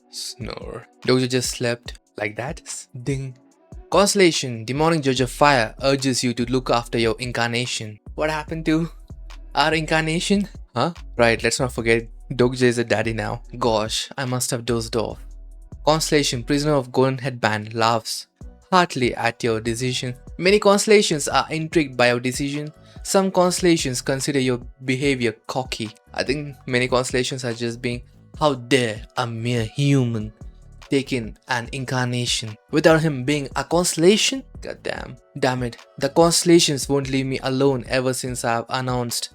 Snore. Doja just slept. Like that? Ding. Constellation. Demonic judge of fire urges you to look after your incarnation. What happened to our incarnation? Huh? Right, let's not forget Doja is a daddy now. Gosh, I must have dozed off. Constellation. Prisoner of golden headband laughs heartily at your decision. Many constellations are intrigued by your decision. Some constellations consider your behavior cocky. I think many constellations are just being, how dare a mere human take in an incarnation without him being a constellation? God damn it. The constellations won't leave me alone ever since I've announced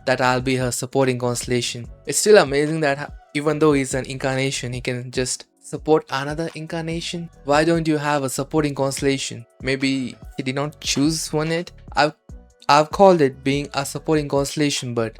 that I'll be her supporting constellation. It's still amazing that even though he's an incarnation, he can just support another incarnation. Why don't you have a supporting constellation? Maybe he did not choose one yet. I've called it being a supporting constellation, but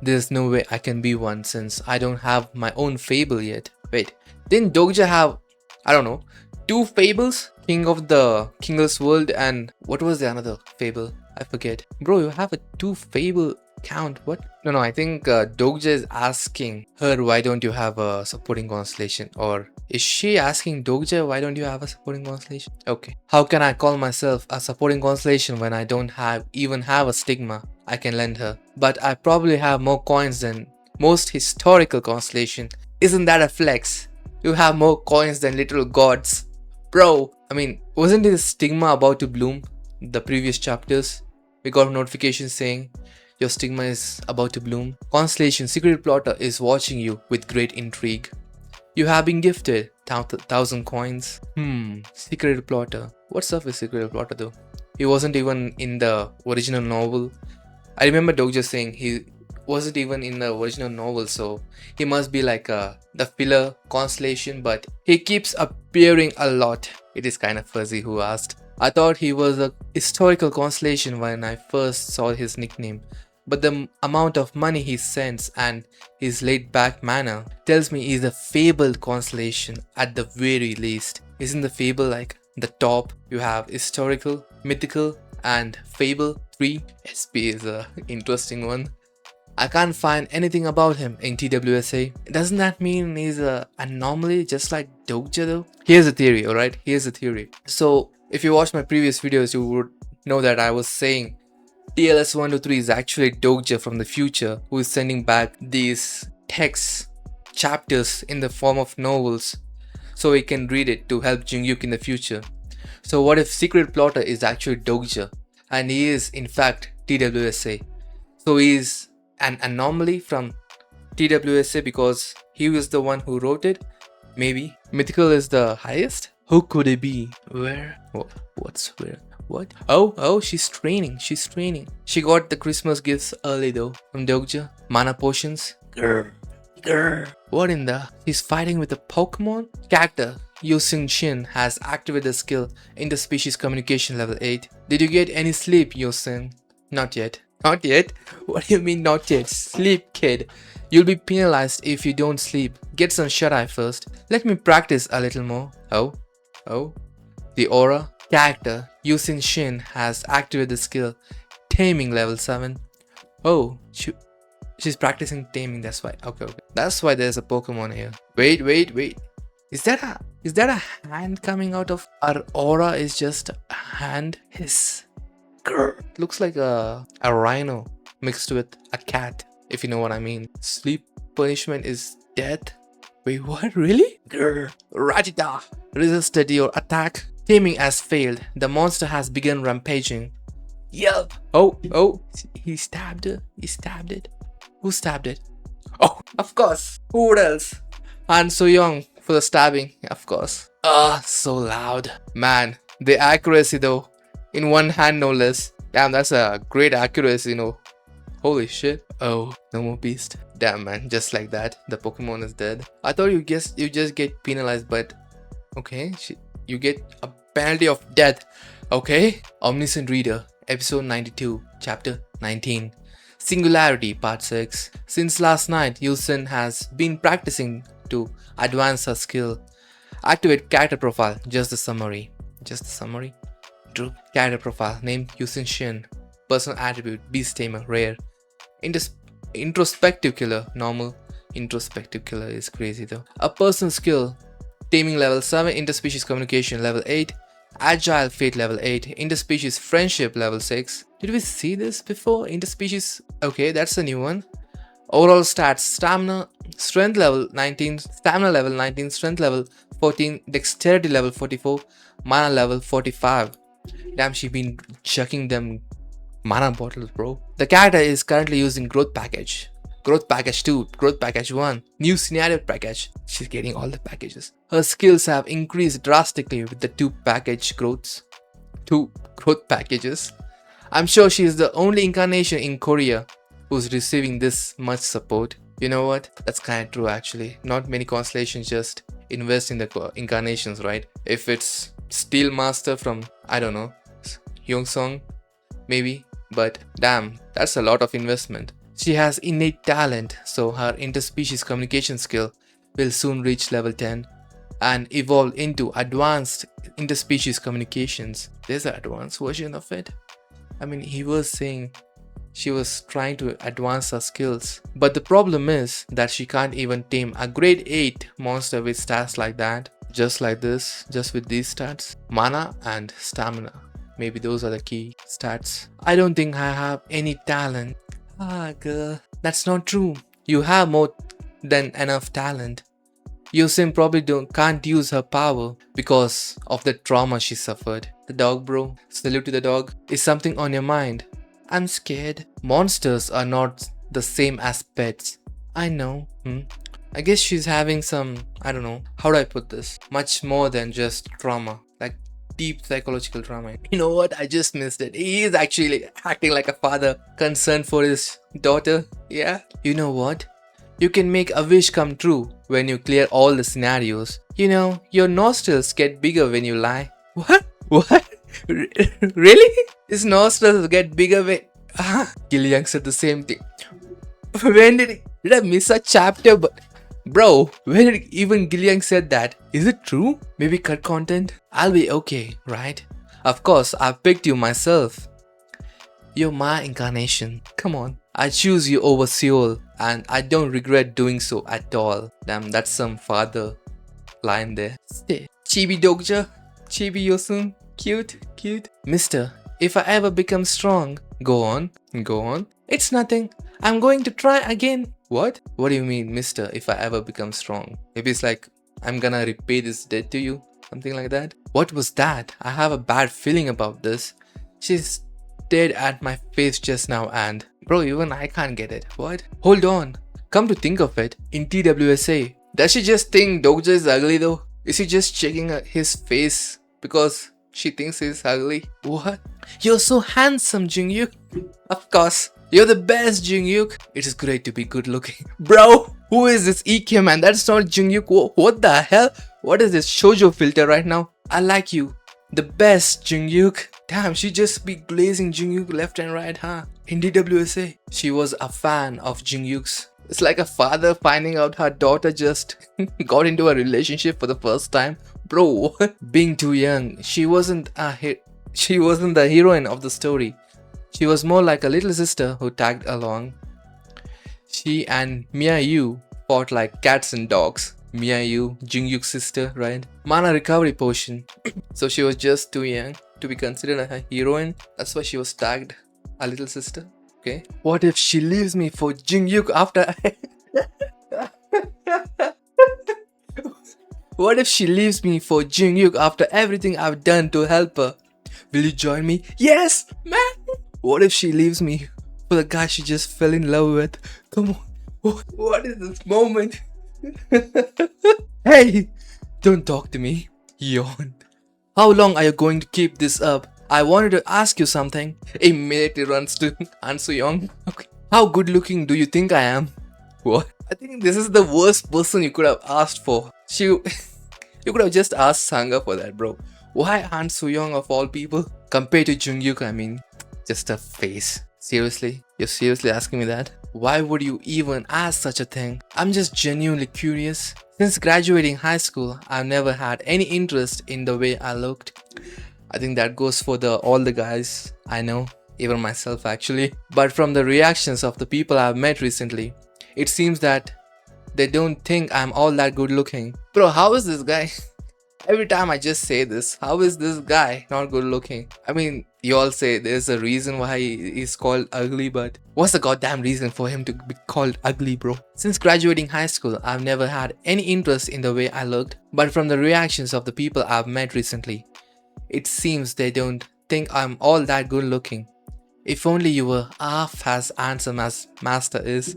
there's no way I can be one since I don't have my own fable yet. Wait, didn't Doja have, I don't know, 2 fables? King of the Kingless World and what was the another fable? I forget. Bro, you have a 2 fable count. What? No, I think Doja is asking her, why don't you have a supporting constellation? Or is she asking Doja, why don't you have a supporting constellation? Okay. How can I call myself a supporting constellation when I don't even have a stigma I can lend her? But I probably have more coins than most historical constellation. Isn't that a flex? You have more coins than literal gods. Bro, I mean, wasn't this stigma about to bloom? The previous chapters, we got a notification saying your stigma is about to bloom. Constellation Secret Plotter is watching you with great intrigue. You have been gifted 1,000 coins. Secret Plotter. What's up with Secret Plotter though? He wasn't even in the original novel. I remember Doja saying he wasn't even in the original novel, so he must be like the filler constellation, but he keeps appearing a lot. It is kind of fuzzy who asked. I thought he was a historical constellation when I first saw his nickname, but the amount of money he sends and his laid-back manner tells me he's a fabled constellation at the very least. Isn't the fable like the top? You have historical, mythical, and fable 3. SP is a interesting one. I can't find anything about him in TWSA. Doesn't that mean he's an anomaly just like Doja though? Here's a theory, alright? Here's a theory. So, if you watched my previous videos, you would know that I was saying TLS 123 is actually Doja from the future who is sending back these text chapters in the form of novels so he can read it to help Jingyuk in the future. So what if Secret Plotter is actually Doja and he is in fact TWSA? So he is an anomaly from TWSA because he was the one who wrote it? Maybe. Mythical is the highest? Who could it be? Where? What's where? What? Oh, she's training. She got the Christmas gifts early though from Doja. Mana potions. Grr. What in the? He's fighting with a Pokemon? Character Yosin Shin has activated the skill Interspecies Communication level 8. Did you get any sleep, Yosin? Not yet. Not yet? What do you mean not yet? Sleep, kid. You'll be penalized if you don't sleep. Get some shut-eye first. Let me practice a little more. Oh. The aura. Character Yosin Shin has activated the skill Taming level 7. Oh, she's practicing taming, that's why. Okay. That's why there's a Pokemon here. Wait. Is that a hand coming out of our aura? Is just a hand? Hiss. Grr. Looks like a rhino mixed with a cat, if you know what I mean. Sleep punishment is death. Wait, what? Really? Grr. Rajita resisted your attack. Taming has failed. The monster has begun rampaging. Yelp. Oh. He stabbed her. He stabbed it. Who stabbed it? Oh, of course. Who else? Han So Young for the stabbing, of course. So loud. Man, the accuracy though. In one hand, no less. Damn, that's a great accuracy, Holy shit. Oh, no more beast. Damn, man, just like that, the Pokemon is dead. I thought you just get penalized, but okay, you get a penalty of death. Okay. Omniscient Reader, episode 92, chapter 19. Singularity, part 6. Since last night, Yosin has been practicing to advance her skill. Activate character profile, just the summary. True. Character profile, name Yosin Shin. Personal attribute, Beast Tamer, rare. Introspective killer, normal. Introspective killer is crazy though. A person's skill, Teaming level 7, interspecies communication level 8, agile fate level 8, interspecies friendship level 6. Did we see this before? Interspecies, okay, that's a new one. Overall stats, stamina, strength level 19, stamina level 19, strength level 14, dexterity level 44, mana level 45. Damn, she been chucking them mana bottles, bro. The character is currently using growth package. Growth package 2, growth package 1, new scenario package. She's getting all the packages. Her skills have increased drastically with the 2 growth packages. I'm sure she is the only incarnation in Korea who's receiving this much support. You know what? That's kind of true actually. Not many constellations just invest in the incarnations, right? If it's Steel Master from, I don't know, Yongsong, maybe. But damn, that's a lot of investment. She has innate talent, so her interspecies communication skill will soon reach level 10 and evolve into advanced interspecies communications. There's an advanced version of it. I mean, he was saying she was trying to advance her skills. But the problem is that she can't even tame a grade 8 monster with stats like that. Just like this, just with these stats. Mana and stamina. Maybe those are the key stats. I don't think I have any talent. Ah, girl. That's not true. You have more than enough talent. Yusim probably can't use her power because of the trauma she suffered. The dog, bro. Salute to the dog. Is something on your mind? I'm scared. Monsters are not the same as pets. I know. I guess she's having some, I don't know, how do I put this? Much more than just trauma. Like deep psychological trauma. You know what? I just missed it. He is actually acting like a father concerned for his daughter. Yeah. You know what? You can make a wish come true when you clear all the scenarios. You know, your nostrils get bigger when you lie. What? What? Really? His nostrils get bigger when... Gil Young said the same thing. When did I miss a chapter? But bro, when did even Gil Young said that? Is it true? Maybe cut content? I'll be okay, right? Of course, I've picked you myself. You're my incarnation. Come on. I choose you over Seoul and I don't regret doing so at all. Damn, that's some father line there. Stay. Chibi Dokja. Chibi Yosun. Cute, cute. Mister, if I ever become strong, go on. It's nothing. I'm going to try again. What? What do you mean, mister, if I ever become strong? Maybe it's like, I'm gonna repay this debt to you. Something like that. What was that? I have a bad feeling about this. She stared at my face just now and... Bro, even I can't get it. What? Hold on. Come to think of it, in TWSA, does she just think Dokja is ugly though? Is she just checking his face because she thinks he's ugly? What? You're so handsome, Jingyuk. Of course. You're the best, Jingyuk. It is great to be good looking. Bro, who is this EK man? That's not Jingyuk. What the hell? What is this shoujo filter right now? I like you. The best, Jingyuk. Damn, she just be glazing Jingyuk left and right, huh? In DWSA, she was a fan of Jingyuk's. It's like a father finding out her daughter just got into a relationship for the first time. Bro, what? Being too young, she wasn't the heroine of the story. She was more like a little sister who tagged along. She and Mia Yu fought like cats and dogs. Mia Yu, Jingyuk's sister, right? Mana recovery potion. So she was just too young to be considered a heroine. That's why she was tagged a little sister. Okay. What if she leaves me for Jingyuk after What if she leaves me for Jingyuk after everything I've done to help her? Will you join me? Yes, man. What if she leaves me for the guy she just fell in love with? Come on. What is this moment? Hey, don't talk to me. Yawn. How long are you going to keep this up? I wanted to ask you something. Immediately runs to Han Soo-young. Okay. How good looking do you think I am? What? I think this is the worst person you could have asked for. You could have just asked Sangha for that, bro. Why Han Soo-young of all people? Compared to Junghyuk, I mean, just a face. Seriously? You're seriously asking me that? Why would you even ask such a thing? I'm just genuinely curious. Since graduating high school, I've never had any interest in the way I looked. I think that goes for all the guys I know, even myself actually. But from the reactions of the people I've met recently, it seems that they don't think I'm all that good looking. Bro, how is this guy? Every time I just say this, how is this guy not good looking? I mean, you all say there's a reason why he's called ugly, but what's the goddamn reason for him to be called ugly, bro? Since graduating high school, I've never had any interest in the way I looked, but from the reactions of the people I've met recently, it seems they don't think I'm all that good looking. If only you were half as handsome as Master is.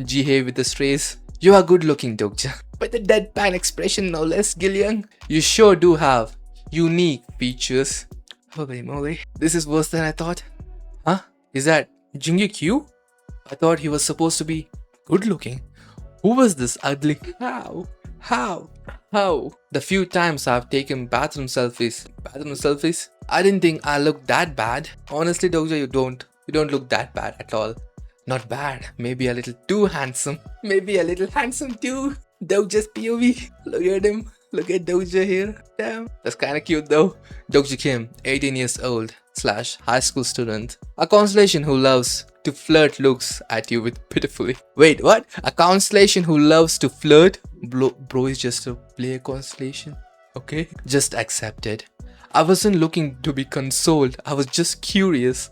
Jihei with the strays. You are good looking, Dokja. With a deadpan expression, no less, Gillian. You sure do have unique features. Holy moly. This is worse than I thought. Huh? Is that Jungkook you? I thought he was supposed to be good looking. Who was this ugly? How? The few times I've taken bathroom selfies, I didn't think I looked that bad. Honestly, Dokja, you don't look that bad at all. Not bad, maybe a little too handsome. Maybe a little handsome too. Dokja's POV. Look at him. Look at Dokja here. Damn. That's kinda cute though. Dokja Kim, 18 years old / high school student. A constellation who loves to flirt looks at you with pitifully. Wait, what? A constellation who loves to flirt? Bro is just a player constellation. Okay, just accept it. I wasn't looking to be consoled. I was just curious.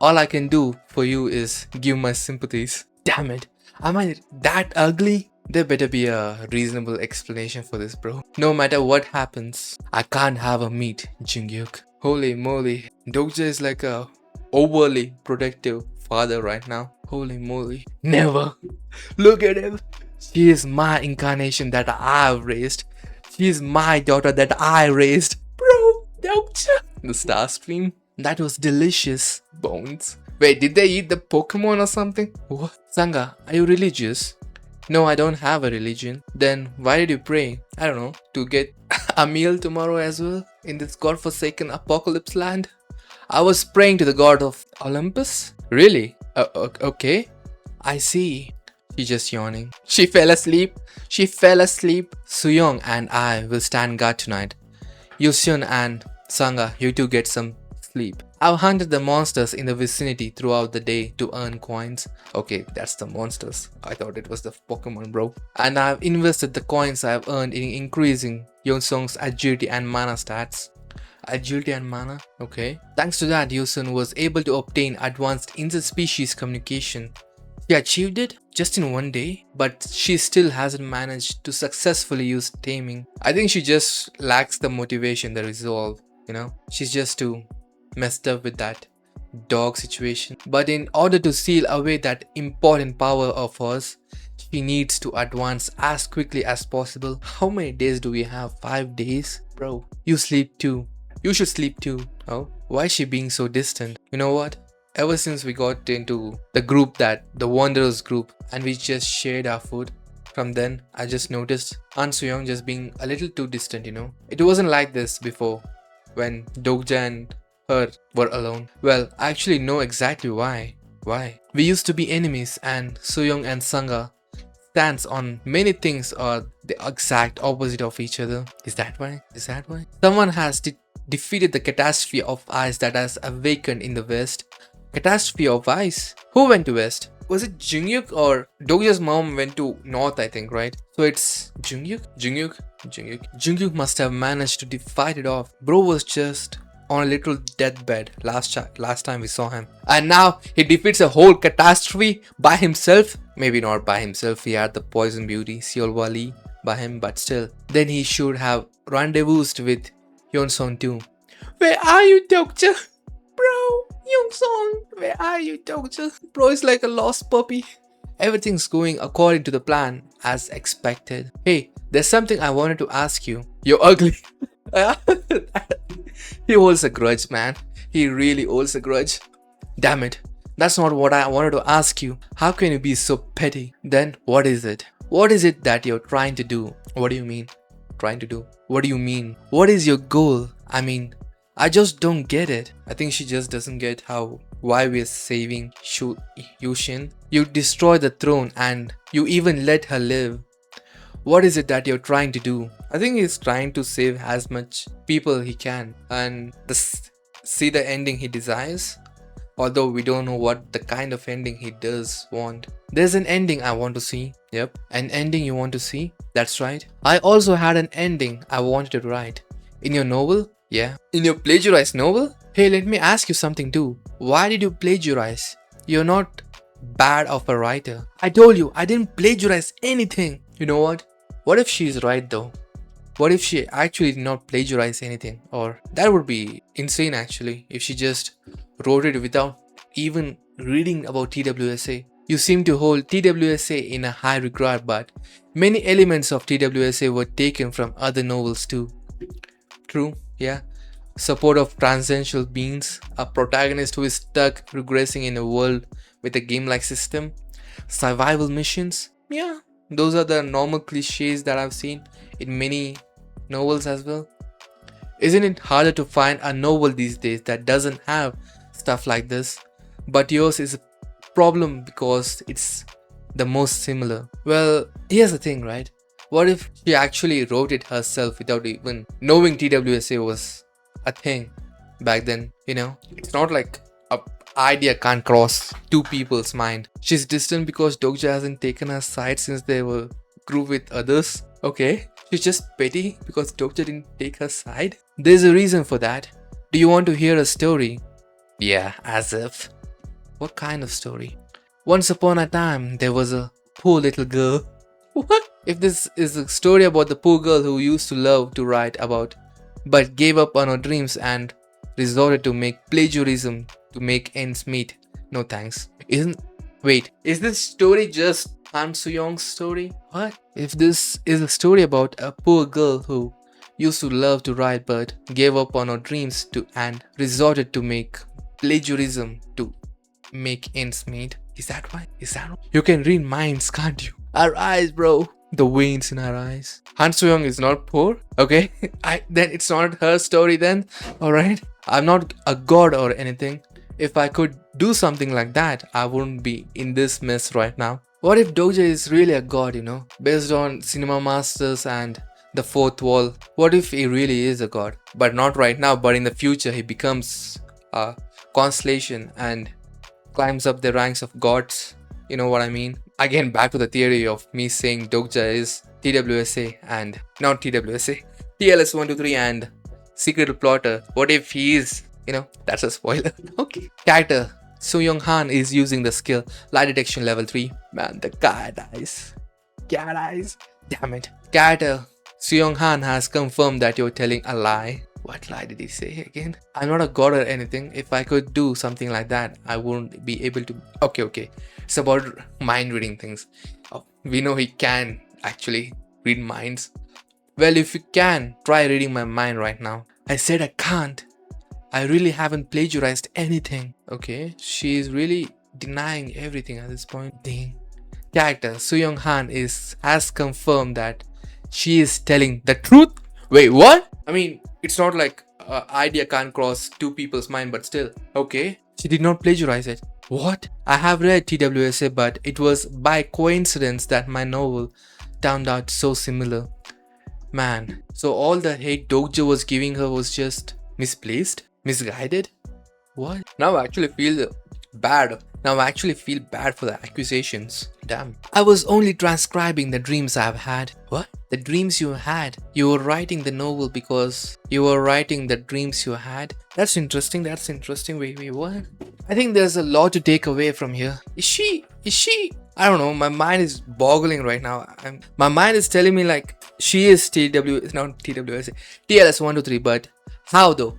All I can do for you is give my sympathies. Damn it. Am I that ugly? There better be a reasonable explanation for this, bro. No matter what happens, I can't have a meet Jungkook. Holy moly. Dokja is like a overly protective father right now. Holy moly. Never. Look at him. She is my incarnation that I've raised. She is my daughter that I raised. Bro, Dokja. The star stream. That was delicious. Bones. Wait, did they eat the Pokemon or something? What? Sangha, are you religious? No, I don't have a religion. Then why did you pray? I don't know. To get a meal tomorrow as well? In this godforsaken apocalypse land? I was praying to the god of Olympus? Really? Okay. I see. She's just yawning. She fell asleep. Suyong and I will stand guard tonight. Yuseon and Sangha, you two get some sleep. I've hunted the monsters in the vicinity throughout the day to earn coins. Okay, that's the monsters. I thought it was the Pokemon, bro. And I've invested the coins I've earned in increasing Yeonsong's agility and mana stats. Agility and mana? Okay. Thanks to that, Yusun was able to obtain advanced interspecies communication. She achieved it just in one day, but she still hasn't managed to successfully use taming. I think she just lacks the motivation, the resolve, you know? She's just too messed up with that dog situation. But in order to seal away that important power of hers, she needs to advance as quickly as possible. How many days do we have? 5 days? Bro, you sleep too. You should sleep too. Oh, why is she being so distant? You know what? Ever since we got into the group, the Wanderers group, and we just shared our food, from then I just noticed An Suyong just being a little too distant, you know. It wasn't like this before when Dokja and her were alone. Well, I actually know exactly why. We used to be enemies, and Suyong and Sangha stands on many things are the exact opposite of each other. Is that why? Someone has defeated the catastrophe of ice that has awakened in the west. Catastrophe of ice? Who went to west? Was it Jungkook or Dokja's mom went to north, I think, right? So it's Jungkook. Jungkook must have managed to fight it off. Bro was just on a literal deathbed last time we saw him. And now he defeats a whole catastrophe by himself. Maybe not by himself, he had the poison beauty, Seolwa Lee, by him, but still. Then he should have rendezvoused with Yeonsong too. Where are you, Dokja? Bro, Yeonsong, where are you, Dokja? Bro is like a lost puppy. Everything's going according to the plan, as expected. Hey, there's something I wanted to ask you. You're ugly. He holds a grudge, man. He really holds a grudge. Damn it. That's not what I wanted to ask you. How can you be so petty? Then what is it? What is it that you're trying to do? What do you mean? Trying to do? What do you mean? What is your goal? I mean, I just don't get it. I think she just doesn't get why we're saving Yushin. You destroy the throne and you even let her live. What is it that you're trying to do? I think he's trying to save as much people he can and see the ending he desires. Although we don't know what the kind of ending he does want. There's an ending I want to see. Yep, an ending you want to see? That's right. I also had an ending I wanted to write. In your novel? Yeah. In your plagiarized novel? Hey, let me ask you something too. Why did you plagiarize? You're not bad of a writer. I told you, I didn't plagiarize anything. You know what? What if she's right though? What if she actually did not plagiarize anything? Or that would be insane actually, if she just wrote it without even reading about TWSA. You seem to hold TWSA in a high regard, but many elements of TWSA were taken from other novels too. True, yeah. Support of transcendental beings, a protagonist who is stuck regressing in a world with a game-like system, survival missions. Yeah, those are the normal cliches that I've seen in many novels as well. Isn't it harder to find a novel these days that doesn't have stuff like this? But yours is a problem because it's the most similar. Well, here's the thing, right? What if she actually wrote it herself without even knowing TWSA was a thing back then, you know? It's not like a idea can't cross two people's mind. She's distant because Dokja hasn't taken her side since they were grew with others. Okay, she's just petty because Dokja didn't take her side. There's a reason for that. Do you want to hear a story? Yeah, as if. What kind of story? Once upon a time, there was a poor little girl. What? If this is a story about the poor girl who used to love to write about, but gave up on her dreams and resorted to make plagiarism to make ends meet, no thanks. Wait, is this story just Han Soo-young's story? What? If this is a story about a poor girl who used to love to write but gave up on her dreams and resorted to make plagiarism to make ends meet, is that right? Is that right? You can read minds, can't you? Our eyes, bro. The veins in her eyes. Han Soo-young is not poor. Okay, then it's not her story then. Alright. I'm not a god or anything. If I could do something like that, I wouldn't be in this mess right now. What if Dokja is really a god, you know? Based on Cinema Masters and the Fourth Wall. What if he really is a god? But not right now, but in the future he becomes a constellation and climbs up the ranks of gods. You know what I mean? Again, back to the theory of me saying Dokja is TWSA and not TWSA, TLS123 and Secret Plotter. What if he is, you know, that's a spoiler. Okay. Character Soo-young Han is using the skill Lie Detection level 3. Man, the cat eyes. Cat eyes. Damn it. Character Soo-young Han has confirmed that you're telling a lie. What lie did he say again? I'm not a god or anything. If I could do something like that, I wouldn't be able to. Okay. It's about mind reading things. Oh, we know he can actually read minds. Well, if you can, try reading my mind right now. I said I can't. I really haven't plagiarized anything. Okay, she's really denying everything at this point. Dang. Character Soo-young Han has confirmed that she is telling the truth. Wait, what? I mean, it's not like idea can't cross two people's mind, but still. Okay, she did not plagiarize it. What? I have read TWSA, but it was by coincidence that my novel turned out so similar. Man, so all the hate Dokja was giving her was just misplaced? Misguided? What? Now I actually feel bad. Now I actually feel bad for the accusations. Damn. I was only transcribing the dreams I've had. What? The dreams you had? You were writing the novel because you were writing the dreams you had? That's interesting. Wait, what? I think there's a lot to take away from here. Is she? I don't know. My mind is boggling right now. My mind is telling me like she is TLS123, but how though?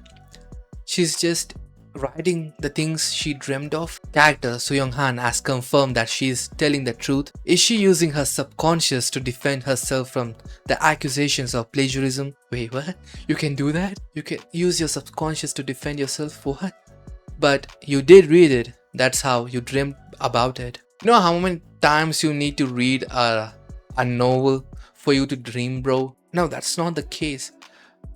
She's just writing the things she dreamed of. Character Soo-young Han has confirmed that she is telling the truth. Is she using her subconscious to defend herself from the accusations of plagiarism? Wait, what? You can do that? You can use your subconscious to defend yourself? What? But you did read it. That's how you dreamed about it. You know how many times you need to read a novel for you to dream, bro? No, that's not the case.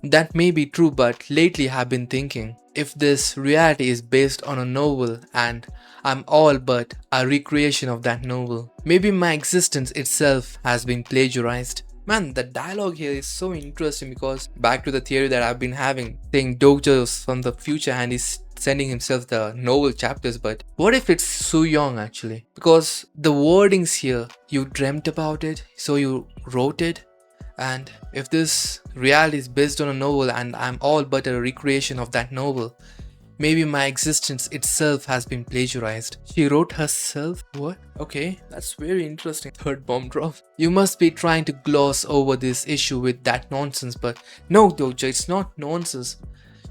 That may be true, but lately I've been thinking, if this reality is based on a novel and I'm all but a recreation of that novel, maybe my existence itself has been plagiarized. Man, the dialogue here is so interesting because back to the theory that I've been having, saying Dojo's from the future and he's sending himself the novel chapters, but what if it's Soo Young actually? Because the wordings here, you dreamt about it, so you wrote it, and if this reality is based on a novel and I'm all but a recreation of that novel, maybe my existence itself has been plagiarized. She wrote herself? What? Okay, that's very interesting. Third bomb drop. You must be trying to gloss over this issue with that nonsense, but no, Doja, it's not nonsense.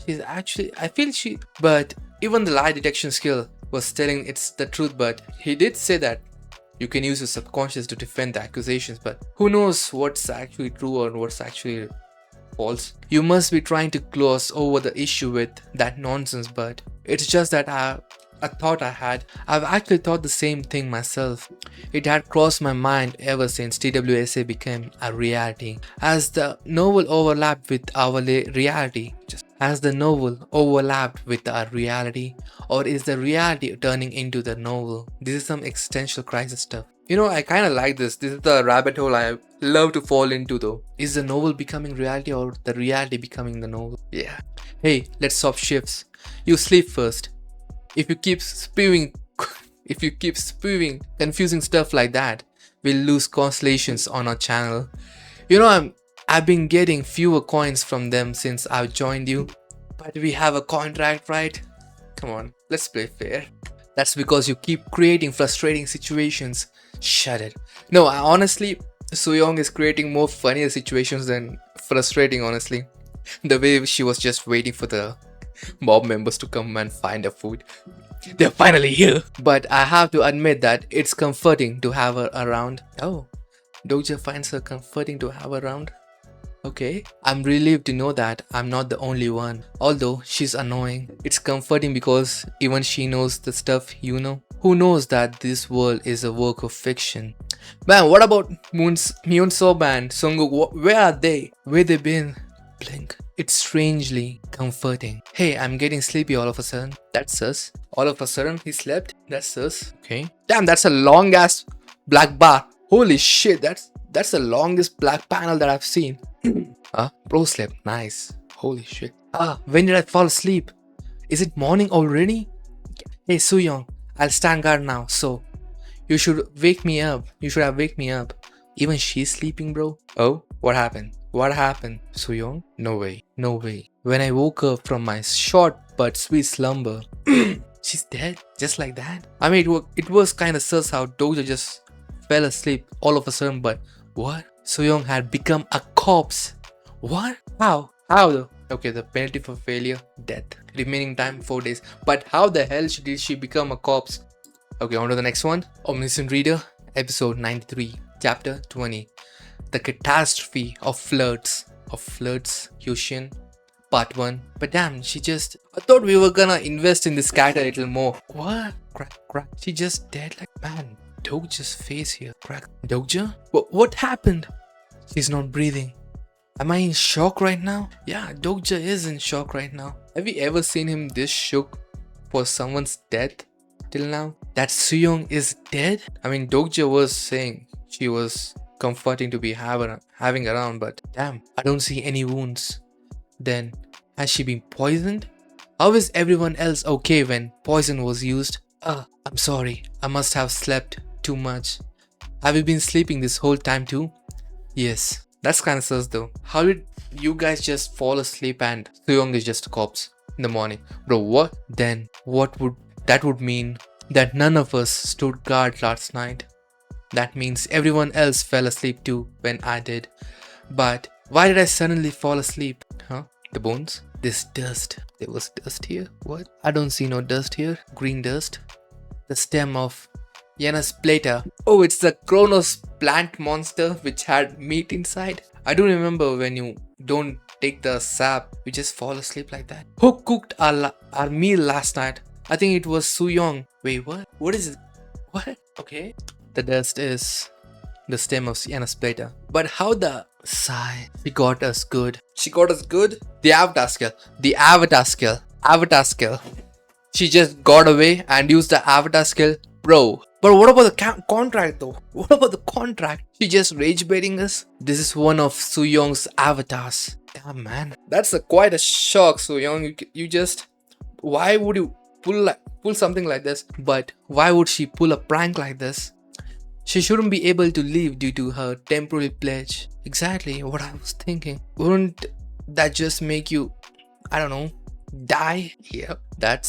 She's actually, I feel she, but even the lie detection skill was telling it's the truth, but he did say that you can use your subconscious to defend the accusations, but who knows what's actually true or what's actually false. You must be trying to gloss over the issue with that nonsense, but it's just that a thought I had. I've actually thought the same thing myself. It had crossed my mind ever since TWSA became a reality. As the novel overlapped with our reality, has the novel overlapped with our reality, or is the reality turning into the novel? This is some existential crisis stuff. You know, I kind of like this. This is the rabbit hole I love to fall into though. Is the novel becoming reality or the reality becoming the novel? Yeah. Hey, let's swap shifts. You sleep first. If you keep spewing confusing stuff like that, we'll lose constellations on our channel. You know, I've been getting fewer coins from them since I've joined you. But we have a contract, right? Come on, let's play fair. That's because you keep creating frustrating situations. Shut it. No, honestly, Soo-young is creating more funnier situations than frustrating, honestly. The way she was just waiting for the mob members to come and find her food. They're finally here. But I have to admit that it's comforting to have her around. Oh, Doja finds her comforting to have her around. Okay, I'm relieved to know that I'm not the only one. Although she's annoying, it's comforting because even she knows the stuff you know. Who knows that this world is a work of fiction? Man, what about Myunsob and Sunguk? Where are they? Where they been? Blink. It's strangely comforting. Hey, I'm getting sleepy all of a sudden. That's us. All of a sudden, he slept. That's us. Okay. Damn, that's a long ass black bar. Holy shit, that's the longest black panel that I've seen. Pro slept. Nice. Holy shit. When did I fall asleep? Is it morning already? Hey, Soo-young, I'll stand guard now, so you should wake me up. You should have wake me up. Even she's sleeping, bro. Oh, what happened? What happened, Soo-young? No way. No way. When I woke up from my short but sweet slumber, she's dead? Just like that? I mean, it was kind of sus how Doja just fell asleep all of a sudden, but what? Soo-young had become a corpse. What? How? How though? Okay, the penalty for failure, death. Remaining time 4 days. But how the hell did she become a corpse? Okay, on to the next one. Omniscient Reader, episode 93, chapter 20. The catastrophe of flirts. Yushin, part 1. But damn, I thought we were gonna invest in this cat a little more. What? Crack. She just dead like, man. Doja's face here. Crack. Doja? What happened? She's not breathing. Am I in shock right now? Yeah, Doja is in shock right now. Have you ever seen him this shook for someone's death till now? That Soo-young is dead? I mean, Doja was saying she was comforting to be having around, but damn, I don't see any wounds. Then, has she been poisoned? How is everyone else okay when poison was used? I'm sorry, I must have slept too much. Have you been sleeping this whole time too? Yes. That's kind of sus though. How did you guys just fall asleep and Soo-young is just a corpse in the morning? Bro, what? Then what would that mean? That none of us stood guard last night. That means everyone else fell asleep too when I did. But why did I suddenly fall asleep? Huh? The bones? This dust. There was dust here? What? I don't see no dust here. Green dust. The stem of Janus Plata. Oh, it's the Kronos plant monster which had meat inside. I do remember when you don't take the sap, you just fall asleep like that. Who cooked our meal last night? I think it was Soo-young. Wait, what? What is it? What? Okay. The dust is the stem of Janus Plata. But how the sigh? She got us good. She got us good? The avatar skill. The avatar skill. Avatar skill. She just got away and used the avatar skill Bro, but what about the contract though? What about the contract? She just rage baiting us? This is one of Soo-young's avatars. Damn man, that's quite a shock, Soo-young. You just, why would you pull something like this? But why would she pull a prank like this? She shouldn't be able to leave due to her temporary pledge. Exactly what I was thinking. Wouldn't that just make you, I don't know, die? Yeah, that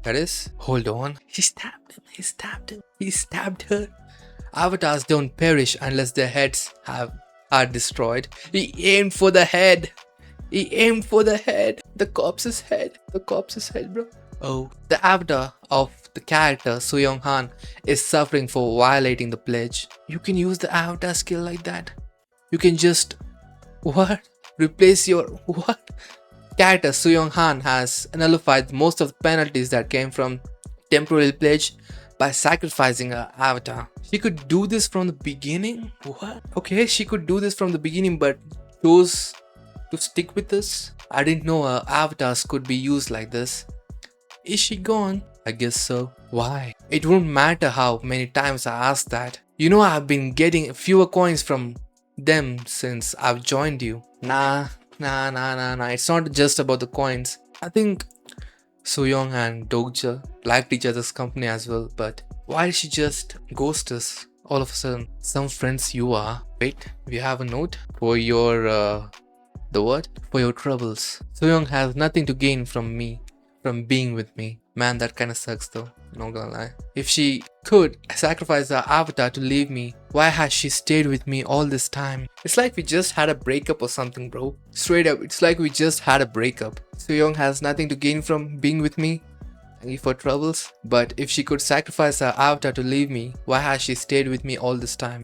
is. Hold on. He stabbed him. He stabbed her. Avatars don't perish unless their heads are destroyed. He aimed for the head. The corpse's head, bro. Oh, the avatar of the character Soo-young Han is suffering for violating the pledge. You can use the avatar skill like that. You can just replace your character Soo-young Han has nullified most of the penalties that came from temporary pledge by sacrificing her avatar. She could do this from the beginning? What? Okay, she could do this from the beginning but chose to stick with us. I didn't know her avatars could be used like this. Is she gone? I guess so. Why? It won't matter how many times I ask that. You know I've been getting fewer coins from them since I've joined you. Nah. It's not just about the coins. I think Soo-young and Dokja liked each other's company as well, but why did she just ghost us all of a sudden? Some friends you are. Wait, we have a note for your for your troubles. Soo-young has nothing to gain from being with me. Man, that kinda sucks though, not gonna lie. If she could sacrifice her avatar to leave me, why has she stayed with me all this time? It's like we just had a breakup or something, bro. Straight up, it's like we just had a breakup. Soo-young has nothing to gain from being with me for troubles, but if she could sacrifice her avatar to leave me, why has she stayed with me all this time?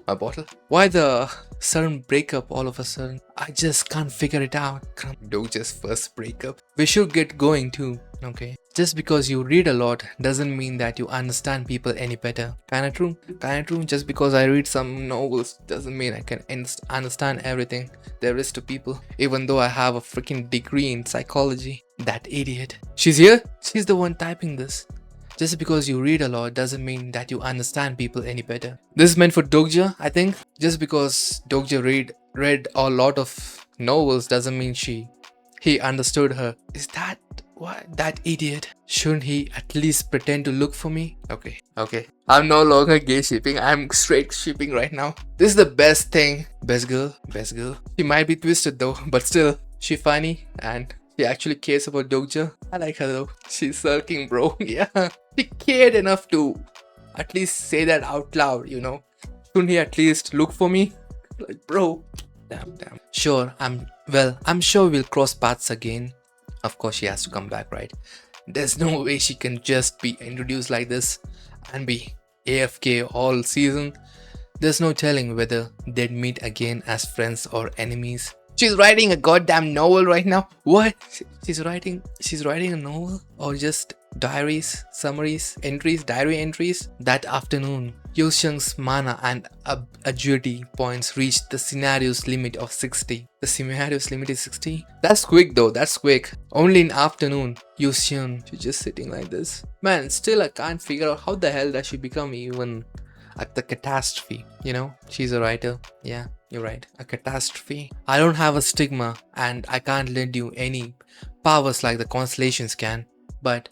My bottle. Why the sudden breakup all of a sudden? I just can't figure it out. Doja's first breakup. We should get going too. Okay. Just because you read a lot doesn't mean that you understand people any better. Kinda true. Just because I read some novels doesn't mean I can understand everything there is to people. Even though I have a freaking degree in psychology. That idiot. She's here? She's the one typing this. Just because you read a lot doesn't mean that you understand people any better. This is meant for Dokja, I think. Just because Dokja read a lot of novels doesn't mean he understood her. Is that what? That idiot. Shouldn't he at least pretend to look for me? Okay. I'm no longer gay shipping. I'm straight shipping right now. This is the best thing. Best girl. She might be twisted though, but still, she funny and she actually cares about Dokja. I like her though. She's sulking, bro. Yeah. She cared enough to at least say that out loud, you know. Shouldn't he at least look for me? Like, bro. Damn. Sure, I'm sure we'll cross paths again. Of course she has to come back, right? There's no way she can just be introduced like this and be AFK all season. There's no telling whether they'd meet again as friends or enemies. She's writing a goddamn novel right now. What? She's writing a novel? Or just diaries, summaries, diary entries? That afternoon, Yoshung's mana and agility points reached the scenario's limit of 60. The scenario's limit is 60? That's quick though, that's quick. Only in afternoon, Yoshung, she's just sitting like this. Man, still I can't figure out how the hell does she become even at the catastrophe, you know? She's a writer, yeah. You're right, a catastrophe. I don't have a stigma and I can't lend you any powers like the constellations can, but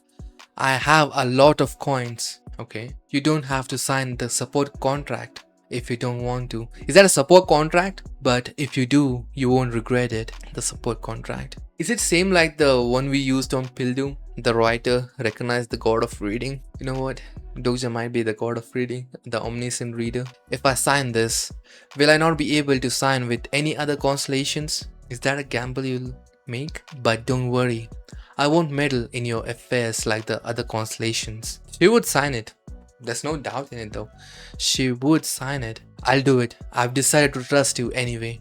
I have a lot of coins, okay? You don't have to sign the support contract if you don't want to. Is that a support contract? But if you do, you won't regret it, the support contract. Is it same like the one we used on Pildu? The writer recognized the god of reading. You know what? Dokja might be the god of reading, the omniscient reader. If I sign this, will I not be able to sign with any other constellations? Is that a gamble you'll make? But don't worry, I won't meddle in your affairs like the other constellations. She would sign it. There's no doubt in it though. She would sign it. I'll do it. I've decided to trust you anyway.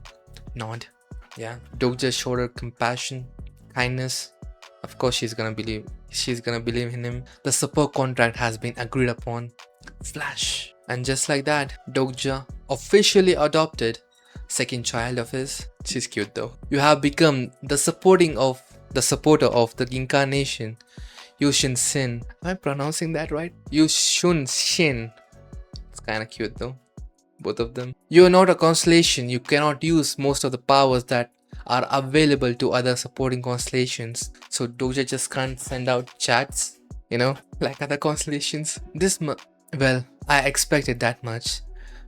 Nod. Yeah. Dokja showed her compassion, kindness. Of course she's gonna believe in him. The support contract has been agreed upon. Flash. And just like that, Dokja officially adopted second child of his. She's cute though. You have become the supporter of the incarnation. Yushin Shin. Am I pronouncing that right? Yushun Shin. It's kinda cute though. Both of them. You are not a constellation. You cannot use most of the powers that are available to other supporting constellations. So Doja just can't send out chats, like other constellations. Well, I expected that much.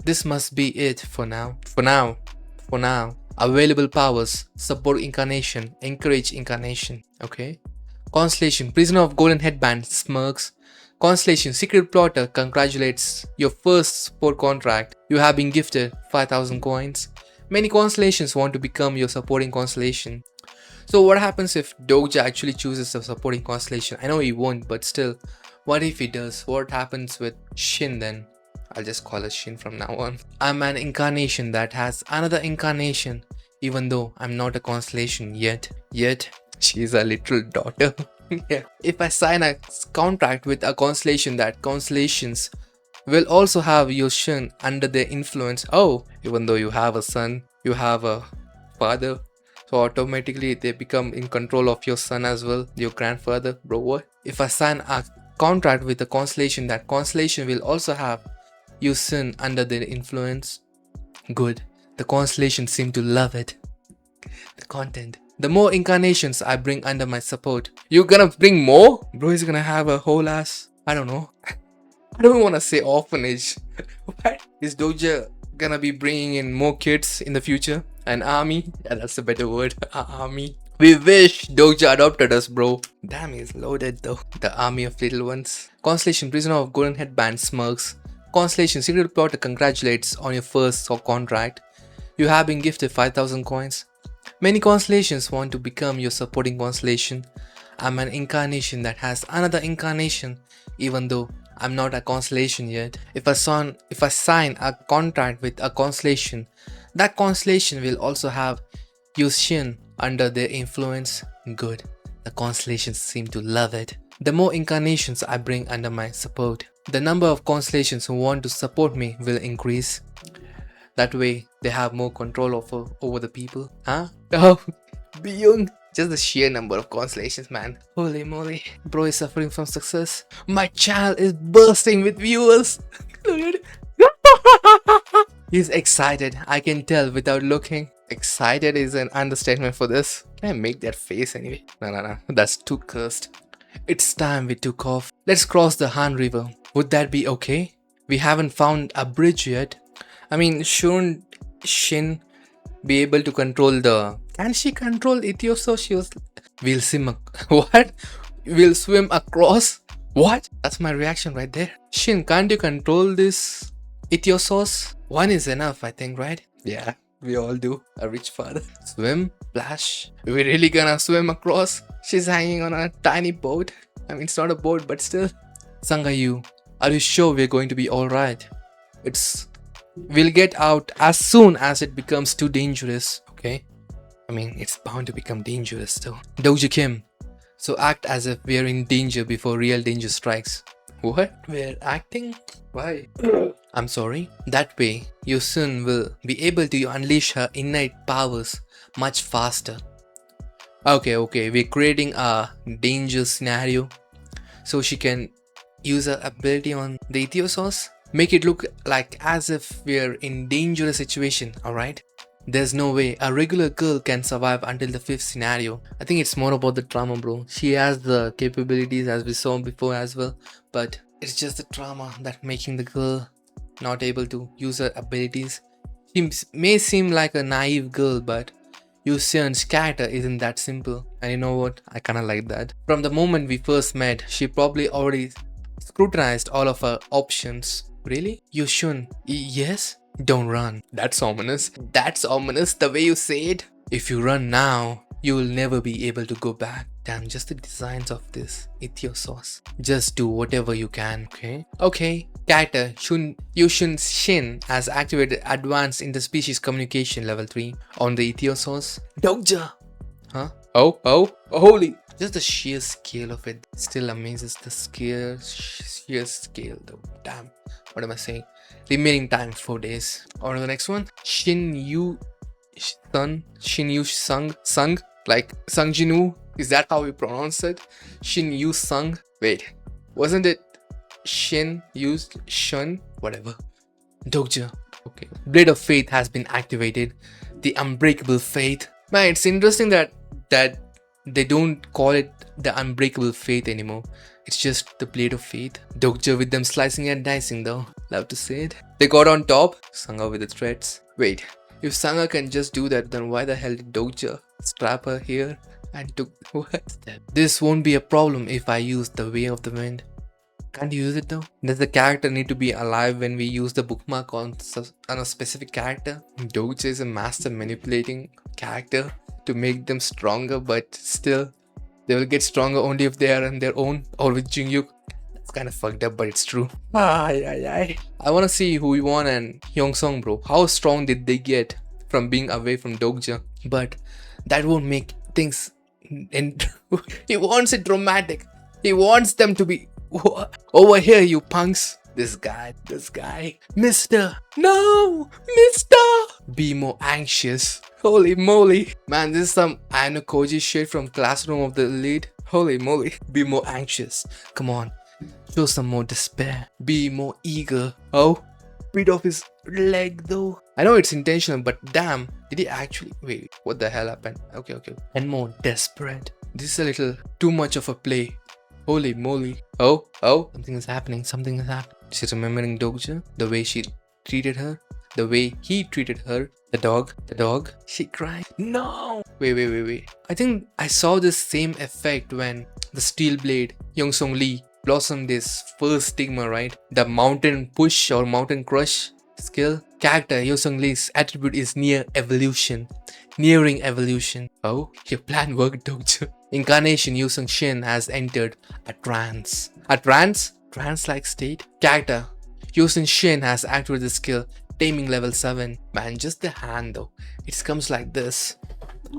This must be it for now. For now. Available powers. Support incarnation. Encourage incarnation. Okay. Constellation. Prisoner of Golden Headband. Smirks. Constellation. Secret Plotter congratulates your first support contract. You have been gifted 5,000 coins. Many constellations want to become your supporting constellation. So what happens if Doja actually chooses a supporting constellation? I know he won't, but still, what if he does? What happens with Shin then? I'll just call her Shin from now on. I'm an incarnation that has another incarnation, even though I'm not a constellation yet. She's a little daughter. Yeah. If I sign a contract with a constellation, that constellations will also have your Shin under their influence. Oh, even though you have a son, you have a father, so automatically they become in control of your son as well, your grandfather. Bro, what? If I sign a contract with a constellation, that constellation will also have your son under their influence. Good. The constellations seem to love it. The content. The more incarnations I bring under my support. You're gonna bring more? Bro is gonna have a whole ass, I don't know. I don't want to say orphanage. What? Is Doja gonna be bringing in more kids in the future? An army? Yeah, that's a better word. Army. We wish Doja adopted us, bro. Damn, he's loaded though. The army of little ones. Constellation, Prisoner of Golden Headband smirks. Constellation, Secret Plotter congratulates on your first contract. You have been gifted 5,000 coins. Many constellations want to become your supporting constellation. I'm an incarnation that has another incarnation, even though I'm not a constellation yet. If I sign a contract with a constellation, that constellation will also have Yushin under their influence. Good. The constellations seem to love it. The more incarnations I bring under my support, the number of constellations who want to support me will increase. That way, they have more control over the people. Huh? Oh, Byung. Just the sheer number of constellations, man. Holy moly. Bro is suffering from success. My channel is bursting with viewers. He's excited. I can tell without looking. Excited is an understatement for this. Can I make that face anyway? No. That's too cursed. It's time we took off. Let's cross the Han River. Would that be okay? We haven't found a bridge yet. I mean, shouldn't Shin be able to control the... Can she control Ethiosos? We'll swim... What? We'll swim across? What? That's my reaction right there. Shin, can't you control this Ethiosos? One is enough, I think, right? Yeah, we all do. A rich father. Swim? Splash? We really gonna swim across? She's hanging on a tiny boat. I mean, it's not a boat, but still. Sangayu, are you sure we're going to be alright? We'll get out as soon as it becomes too dangerous, okay? I mean, it's bound to become dangerous though. Doja Kim, so act as if we're in danger before real danger strikes. What? We're acting? Why? I'm sorry. That way, your son will be able to unleash her innate powers much faster. Okay, we're creating a danger scenario so she can use her ability on the Ethiosos. Make it look like as if we're in dangerous situation, alright? There's no way a regular girl can survive until the 5th scenario. I think it's more about the trauma, bro. She has the capabilities as we saw before as well, but it's just the trauma that making the girl not able to use her abilities. She may seem like a naive girl, but Yuseon's character isn't that simple. And you know what? I kinda like that. From the moment we first met, she probably already scrutinized all of her options. Really? Yushun? Yes? Don't run. That's ominous. That's ominous the way you say it. If you run now, you will never be able to go back. Damn, just the designs of this Ethiosos. Just do whatever you can, okay? Okay. Character Yushun Shin has activated advanced interspecies communication level 3 on the Ethiosos. Doja! Huh? Oh, holy! Just the sheer scale of it still amazes. The sheer scale though. Damn. What am I saying? Remaining time 4 days. On to the next one. Sung, like Sung Jinu. Is that how we pronounce it? Shin Yu Sung? Wait, wasn't it Shin used Shun? Whatever. Dokja. Okay. Blade of Faith has been activated. The Unbreakable Faith. Man, it's interesting that they don't call it the Unbreakable Faith anymore. It's just the Blade of Faith. Dokja with them slicing and dicing though. Love to see it. They got on top. Sangha with the threads. Wait, if Sangha can just do that, then why the hell did Dokja strap her here and took what? This won't be a problem if I use the Way of the Wind. Can't use it though. Does the character need to be alive when we use the bookmark on a specific character? Dokja is a master manipulating character to make them stronger, but still they will get stronger only if they are on their own or with Jingyuk. That's kind of fucked up, but it's true. I want to see Huiwon and Hyongsung, bro. How strong did they get from being away from Dokja? But that won't make things. He wants it dramatic. He wants them to be over here, you punks. This guy. Mister. No, Mister. Be more anxious. Holy moly. Man, this is some Ano Koji shit from Classroom of the Elite. Holy moly. Be more anxious. Come on. Show some more despair. Be more eager. Oh, bit off his leg though. I know it's intentional, but damn, did he actually? Wait, what the hell happened? Okay. And more desperate. This is a little too much of a play. Holy moly. Oh, something is happening. She's remembering Dokja, the way she treated her, the way he treated her. The dog. She cried. No. Wait. I think I saw this same effect when the Steel Blade, Yongsung Lee, blossomed this first stigma, right? The mountain push or mountain crush skill. Character Yongsung Lee's attribute is nearing evolution. Oh, your plan worked, Dokja. Incarnation Yongsung Shin has entered a trance. A trance-like state. Character Yongsung Shin has activated the skill Taming level 7. Man, just the hand though. It comes like this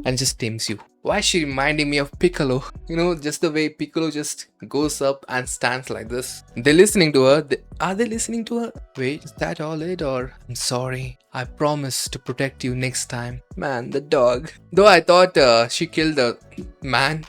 and just tames you. Why is she reminding me of Piccolo? You know, just the way Piccolo just goes up and stands like this. They're listening to her. Are they listening to her? Wait, is that all it? Or I'm sorry. I promise to protect you next time. Man, the dog. Though I thought she killed the man,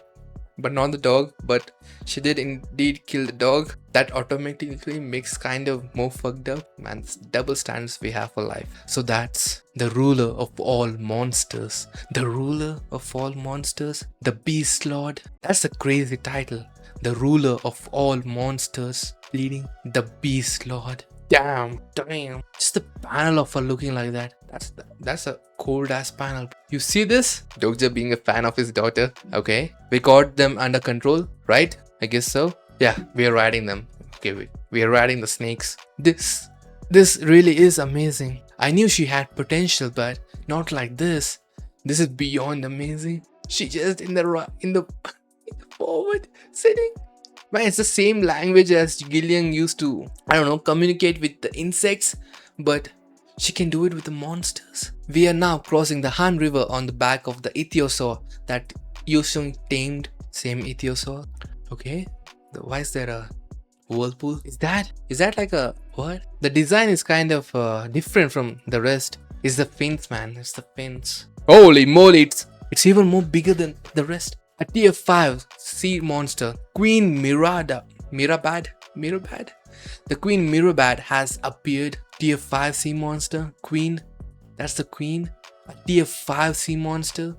but not the dog. But she did indeed kill the dog. That automatically makes kind of more fucked up. Man, it's double standards we have for life. So that's the ruler of all monsters. The ruler of all monsters. The Beast Lord. That's a crazy title. The ruler of all monsters. Leading the Beast Lord. Damn. Just the panel of her looking like that. That's a cold ass panel. You see this? Dokja being a fan of his daughter. Okay. We got them under control, right? I guess so. Yeah, we are riding them. Okay, we are riding the snakes. This really is amazing. I knew she had potential, but not like this. This is beyond amazing. She just in the forward sitting. Man, it's the same language as Gillian used to, I don't know, communicate with the insects, but she can do it with the monsters. We are now crossing the Han River on the back of the ichthyosaur that Yongsung tamed. Same ichthyosaur. Okay. Why is there a whirlpool? Is that like a what? The design is kind of different from the rest. It's the fins, man. It's the fins. Holy moly! It's even more bigger than the rest. A tier 5 sea monster, Queen Mirabad. The Queen Mirabad has appeared. Tier 5 sea monster, Queen. That's the Queen. A tier 5 sea monster.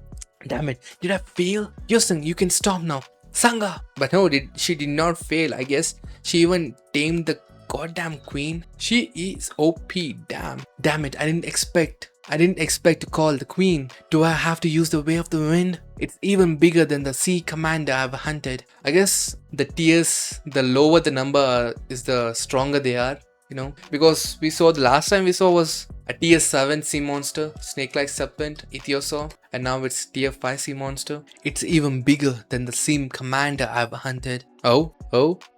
Damn it! Did I fail? Yongsung, you can stop now. Sangha! But no, she did not fail, I guess. She even tamed the goddamn queen. She is OP, damn it, I didn't expect to call the queen. Do I have to use the Way of the Wind? It's even bigger than the sea commander I've hunted. I guess the tiers, the lower the number is, the stronger they are, you know, because we saw the last time we saw was a tier 7 sea monster, snake-like serpent, ichthyosaur, and now it's tier 5 sea monster. It's even bigger than the sea commander I've hunted. Oh,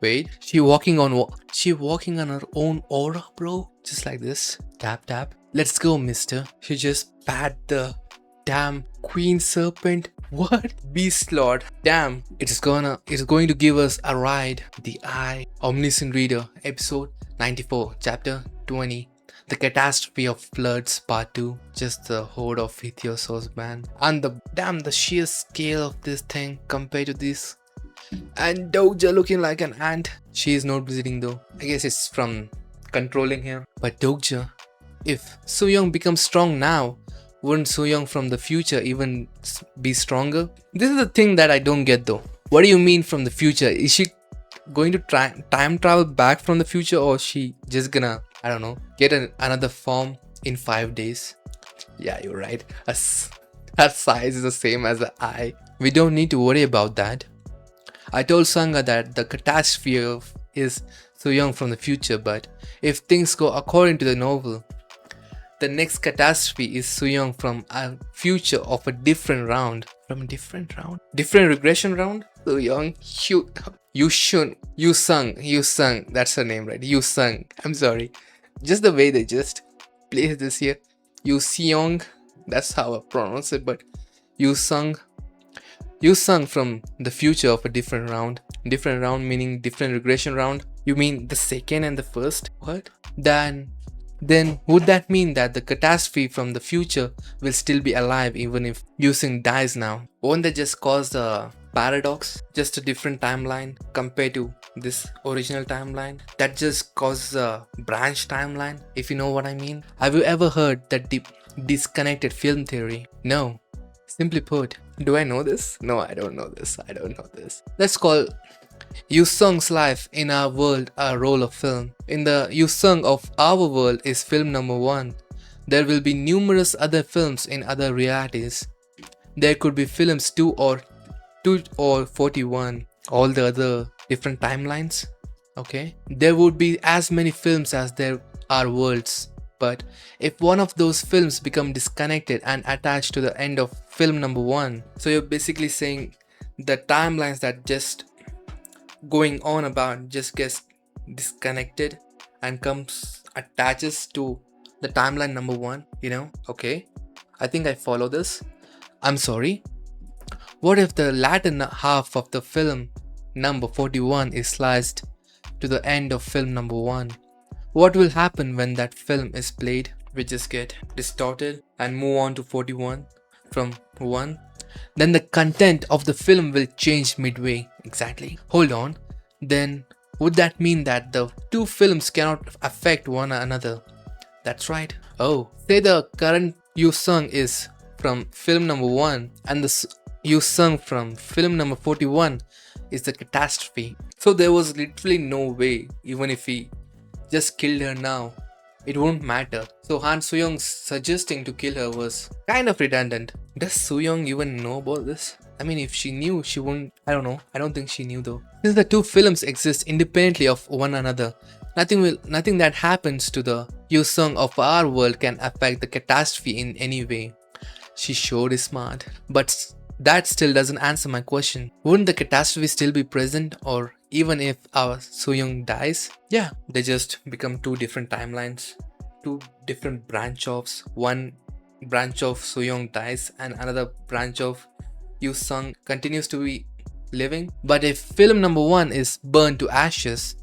wait. She walking on her own aura, bro. Just like this. Tap. Let's go, mister. She just pat the damn queen serpent. What? Beast Lord. Damn. It's going to give us a ride. The Eye. Omniscient Reader. Episode 94. Chapter 20. The catastrophe of floods part 2. Just the horde of ichthyosaurs, man. And the sheer scale of this thing compared to this. And Doja looking like an ant. She is not bleeding though. I guess it's from controlling her. But Doja, if Soo-young becomes strong now, wouldn't Soo-young from the future even be stronger? This is the thing that I don't get though. What do you mean from the future? Is she going to time travel back from the future, or she just gonna, I don't know, get another form in 5 days? Yeah, you're right. Her size is the same as the eye. We don't need to worry about that. I told Sangha that the catastrophe is Soo-young from the future, but if things go according to the novel, the next catastrophe is Soo-young from a future of a different round. From a different round? Different regression round? Soo-young, Yu-sung, that's her name, right? Yu-sung, I'm sorry. Just the way they just place this here. Yu-seong, that's how I pronounce it, but Yu-sung from the future of a different round. Different round meaning different regression round. You mean the second and the first? What? Then would that mean that the catastrophe from the future will still be alive even if Yu-sung dies now? Won't that just cause a paradox? Just a different timeline compared to this original timeline? That just causes a branch timeline, if you know what I mean. Have you ever heard that disconnected film theory? No. Simply put, do I know this? No, I don't know this. Let's call Yu-sung's life in our world a roll of film. In the Yu-sung of our world is film number 1. There will be numerous other films in other realities. There could be films 2 or 41, all the other different timelines. Okay, there would be as many films as there are worlds. But if one of those films become disconnected and attached to the end of film number 1, so you're basically saying the timelines that just going on about just gets disconnected and attaches to the timeline number 1, you know? Okay, I think I follow this. I'm sorry. What if the latter half of the film number 41 is sliced to the end of film number 1? What will happen when that film is played? We just get distorted and move on to 41 from 1. Then the content of the film will change midway. Exactly. Hold on. Then would that mean that the two films cannot affect one another? That's right. Oh, say the current Yu-sung is from film number 1 and the Yu-sung from film number 41 is the catastrophe. So there was literally no way, even if he just killed her now, it won't matter. So Han Soo-young suggesting to kill her was kind of redundant. Does Soo-young even know about this? I mean, if she knew, she wouldn't. I don't know. I don't think she knew though. Since the two films exist independently of one another, nothing that happens to the Yu-sung of our world can affect the catastrophe in any way. She sure is smart. But that still doesn't answer my question. Wouldn't the catastrophe still be present, or even if our Soo-young dies? Yeah, they just become two different timelines, two different branch offs. One branch of Soo-young dies and another branch of Yu-sung continues to be living. But if film number 1 is burned to ashes,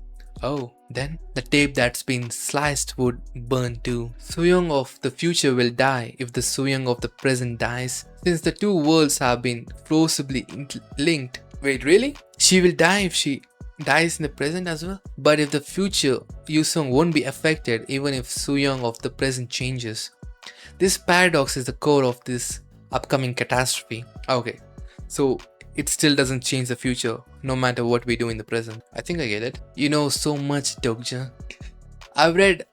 oh, then the tape that's been sliced would burn too. Soo-young of the future will die if the Soo-young of the present dies, since the two worlds have been forcibly linked. Wait, really? She will die if she dies in the present as well? But if the future Yu-sung won't be affected even if Soo-young of the present changes. This paradox is the core of this upcoming catastrophe. Okay, so it still doesn't change the future no matter what we do in the present. I think I get it. You know so much, Dokja. I've read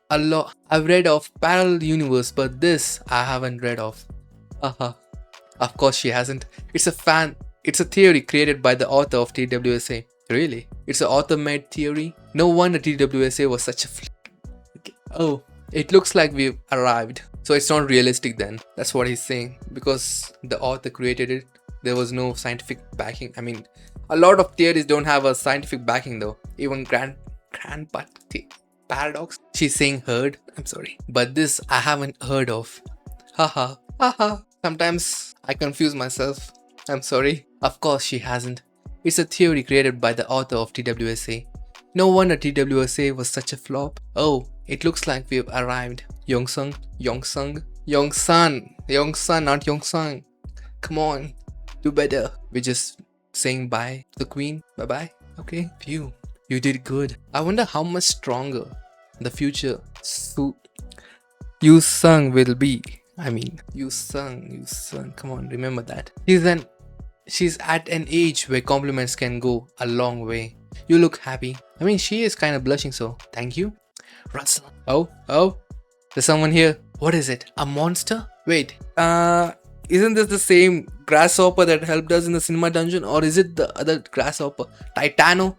of parallel universe, but this I haven't read of. Haha. Of course she hasn't. It's a theory created by the author of TWSA. Really? It's an author-made theory? No wonder TWSA was such a okay. Oh, it looks like we've arrived. So it's not realistic then. That's what he's saying. Because the author created it, there was no scientific backing. I mean, a lot of theories don't have a scientific backing though. Even grandpa paradox. She's saying heard. I'm sorry. But this I haven't heard of. Haha. Haha. Sometimes I confuse myself. I'm sorry. Of course she hasn't. It's a theory created by the author of TWSA. No wonder TWSA was such a flop. Oh, It looks like we've arrived. Yongsung, Yongsung, Yongsan, Yongsan, not Yongsung. Come on, do better. We're just saying bye to the queen. Bye bye. Okay, phew. You did good. I wonder how much stronger the future Yu-sung will be. I mean, Yu-sung. Come on, remember that. She's at an age where compliments can go a long way. You look happy. I mean, she is kind of blushing, so thank you. Russell. Oh, there's someone here. What is it? A monster? Wait, isn't this the same grasshopper that helped us in the cinema dungeon? Or is it the other grasshopper? Titano?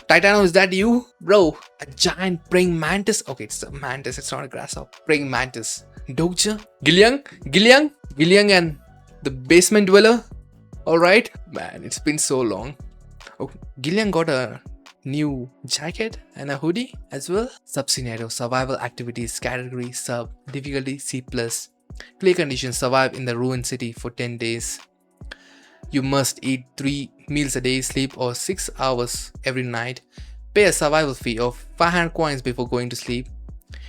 Titano, is that you? Bro, a giant praying mantis? Okay, it's a mantis, it's not a grasshopper. Praying mantis. Dokja? Gilliang and the basement dweller? Alright? Man, it's been so long. Oh, Gilliang got a new jacket and a hoodie as well. Sub-scenario, survival activities, category, sub, difficulty, C+. Play conditions, survive in the ruined city for 10 days. You must eat 3 meals a day, sleep or 6 hours every night. Pay a survival fee of 500 coins before going to sleep.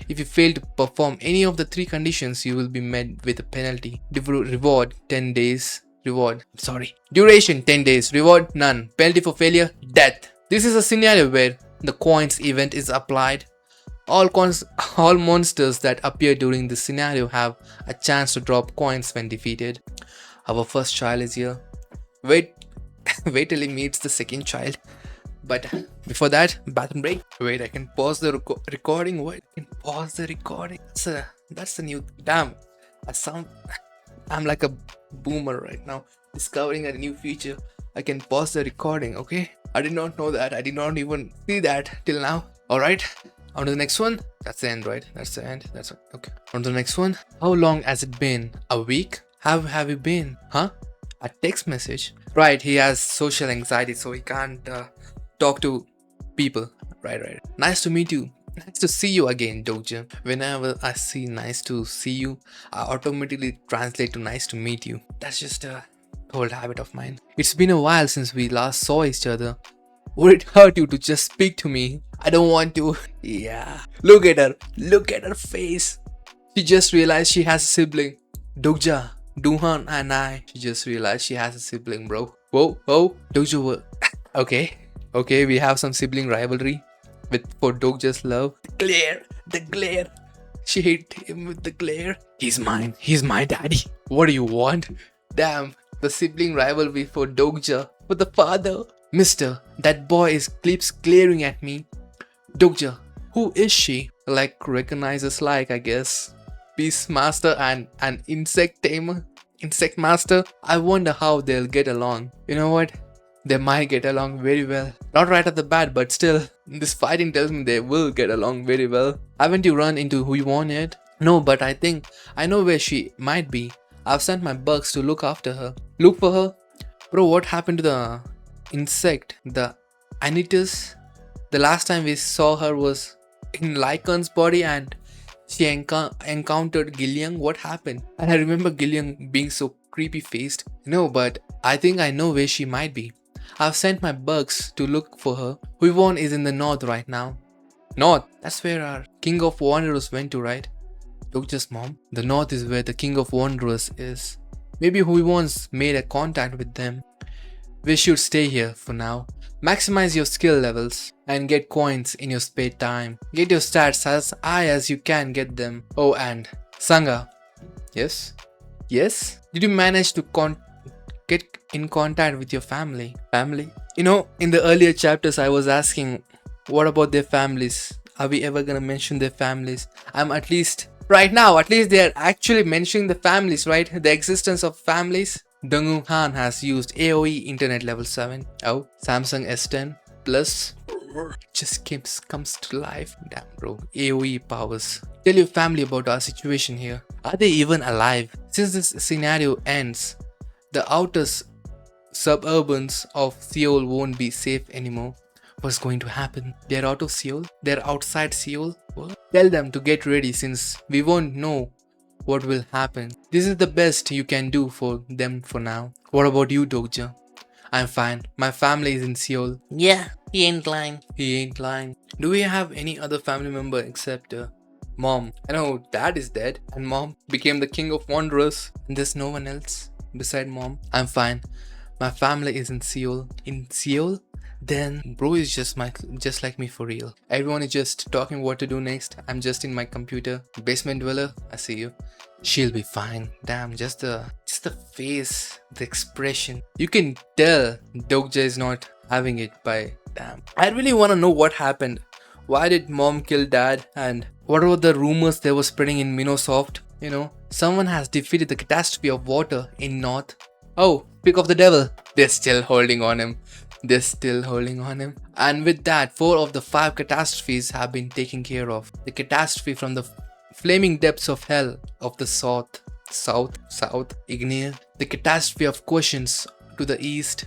If you fail to perform any of the 3 conditions, you will be met with a penalty. Reward 10 days. Duration 10 days. Reward none. Penalty for failure, death. This is a scenario where the coins event is applied. All monsters that appear during this scenario have a chance to drop coins when defeated. Our first child is here. Wait till he meets the second child. But before that, bathroom break. Wait, I can pause the recording. Wait, I can pause the recording. That's the new. Damn, I'm like a boomer right now, discovering a new feature. I can pause the recording. Okay, I did not know that. I did not even see that till now. All right, on to the next one. That's the end, right? That's the end. That's okay. On to the next one. How long has it been? A week? How have you been? Huh? A text message. Right, he has social anxiety, so he can't talk to people. Right. Nice to meet you. Nice to see you again, Doja. Whenever I see nice to see you, I automatically translate to nice to meet you. That's just a old habit of mine. It's been a while since we last saw each other. Would it hurt you to just speak to me? I don't want to. Yeah. Look at her. Look at her face. She just realized she has a sibling. Doja, Duhan and I. She just realized she has a sibling, bro. Whoa. Doja. Okay, we have some sibling rivalry for Dokja's love. The glare. She hit him with the glare. He's mine. He's my daddy. What do you want? Damn, the sibling rivalry for Dokja. For the father. Mister, that boy keeps glaring at me. Dokja, who is she? Like recognizes like, I guess. Beast master and an insect tamer. Insect master. I wonder how they'll get along. You know what? They might get along very well. Not right at the bat, but still, this fighting tells me they will get along very well. Haven't you run into who you want yet? No, but I think I know where she might be. I've sent my bugs to look after her. Look for her? Bro, what happened to the insect? The Anitus? The last time we saw her was in Lycan's body and she encountered Gilliang. What happened? And I remember Gilliang being so creepy faced. No, but I think I know where she might be. I've sent my bugs to look for her. Huivon is in the north right now. North? That's where our King of Wanderers went to, right? Dokja's mom. The north is where the King of Wanderers is. Maybe Huivon's made a contact with them. We should stay here for now. Maximize your skill levels and get coins in your spare time. Get your stats as high as you can get them. Oh, and Sangha. Yes? Did you manage to get in contact with your family? You know, in the earlier chapters I was asking, what about their families? Are we ever gonna mention their families? Right now, at least they are actually mentioning the families, right? The existence of families. Dongwoo Han has used AOE Internet level 7. Oh, Samsung S10 Plus just comes to life. Damn, bro. AOE powers. Tell your family about our situation here. Are they even alive? Since this scenario ends, the outer suburbans of Seoul won't be safe anymore. What's going to happen? They're out of Seoul? They're outside Seoul? What? Tell them to get ready since we won't know what will happen. This is the best you can do for them for now. What about you, Dokja? I'm fine. My family is in Seoul. Yeah, he ain't lying. Do we have any other family member except Mom, I know dad is dead and mom became the king of wanderers and there's no one else beside mom. I'm fine. My family is in Seoul. In Seoul? Then bro is just like me for real. Everyone is just talking what to do next. I'm just in my computer. Basement dweller, I see you. She'll be fine. Damn, just the face, the expression. You can tell Dokja is not having it by damn. I really want to know what happened. Why did mom kill dad and what were the rumors they were spreading in Minosoft? You know, someone has defeated the catastrophe of water in North. Oh, pick of the devil. They're still holding on him. They're still holding on him. And with that, 4 of the 5 catastrophes have been taken care of. The catastrophe from the flaming depths of hell of the south, Ignea. The catastrophe of questions to the east,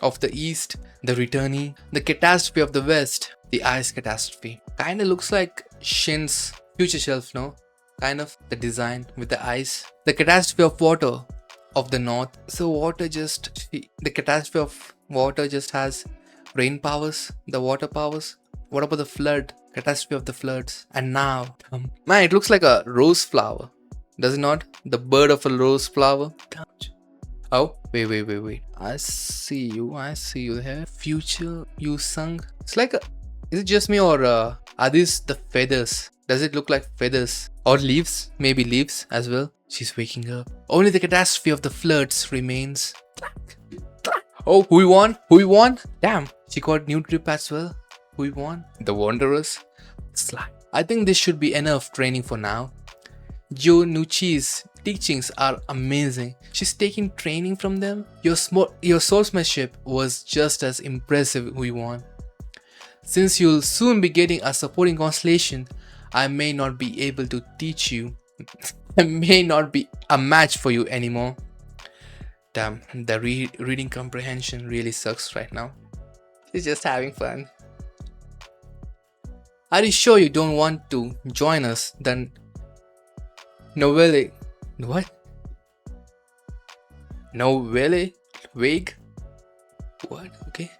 the returnee. The catastrophe of the west, the ice catastrophe. Kinda looks like Shin's future shelf, no? Kind of the design with the ice. The catastrophe of water of the north. So the catastrophe of water just has rain powers, the water powers. What about the flood? Catastrophe of the floods. And now, man, it looks like a rose flower. Does it not? The bird of a rose flower. Oh, wait. I see you here. Future you sung. It's like is it just me or are these the feathers? Does it look like feathers? Or leaves? Maybe leaves as well. She's waking up. Only the catastrophe of the floods remains. Oh, who we won? Damn, she got new trip as well. Who we won? The Wanderers. Slide. I think this should be enough training for now. Jo Nuchi's teachings are amazing. She's taking training from them. Your swordsmanship was just as impressive, Who won. Since you'll soon be getting a supporting constellation, I may not be able to teach you. I may not be a match for you anymore. Damn, the reading comprehension really sucks right now. She's just having fun. Are you sure you don't want to join us? Then Novelle. What? Novelle? Vague? What? Okay.